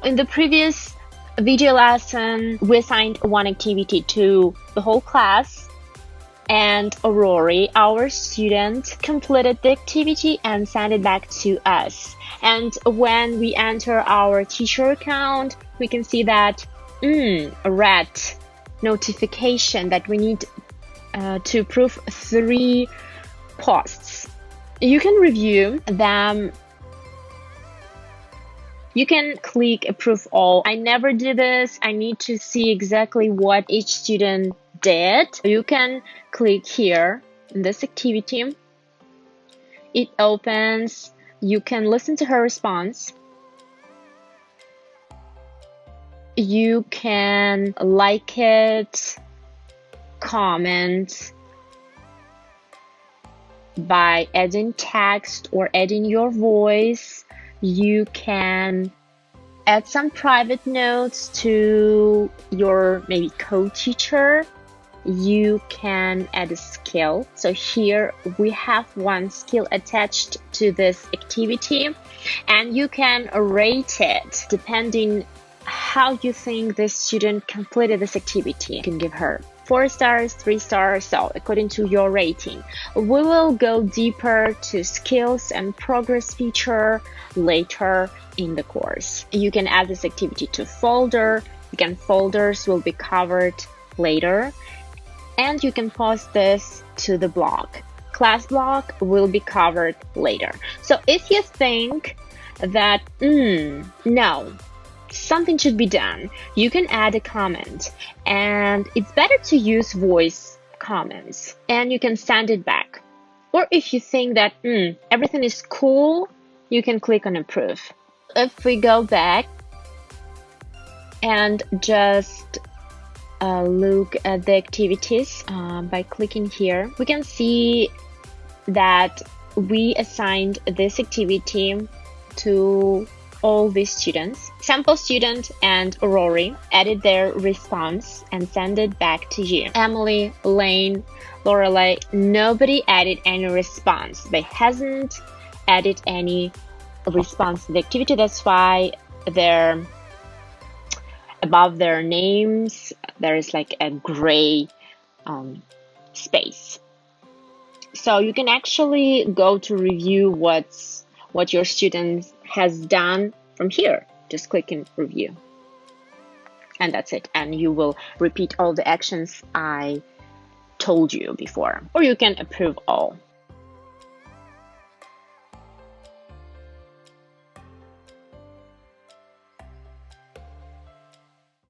In the previous video lesson, we assigned one activity to the whole class, and Aurori, our student, completed the activity and sent it back to us. And when we enter our teacher account, we can see that a red notification that we need to approve 3 posts. You can review them. You can click approve all. I never did this. I need to see exactly what each student did. You can click here in this activity. It opens. You can listen to her response. You can like it, comment by adding text or adding your voice. You can add some private notes to your maybe co-teacher. You can add a skill. So here we have one skill attached to this activity, and you can rate it depending how you think the student completed this activity. You can give her 4 stars, 3 stars, so according to your rating. We will go deeper to skills and progress feature later in the course. You can add this activity to folder. Again, folders will be covered later. And you can post this to the blog. Class blog will be covered later. So if you think that, no, something should be done, you can add a comment, and it's better to use voice comments, and you can send it back. Or if you think that everything is cool, you can click on approve. If we go back and just look at the activities by clicking here, we can see that we assigned this activity to all these students. Sample student and Aurori added their response and send it back to you. Emily, Lane, Lorelei, nobody added any response. They hasn't added any response to the activity. That's why they're above their names. There is like a gray space. So you can actually go to review what your student has done from here. Just click in review. And that's it. And you will repeat all the actions I told you before. Or you can approve all.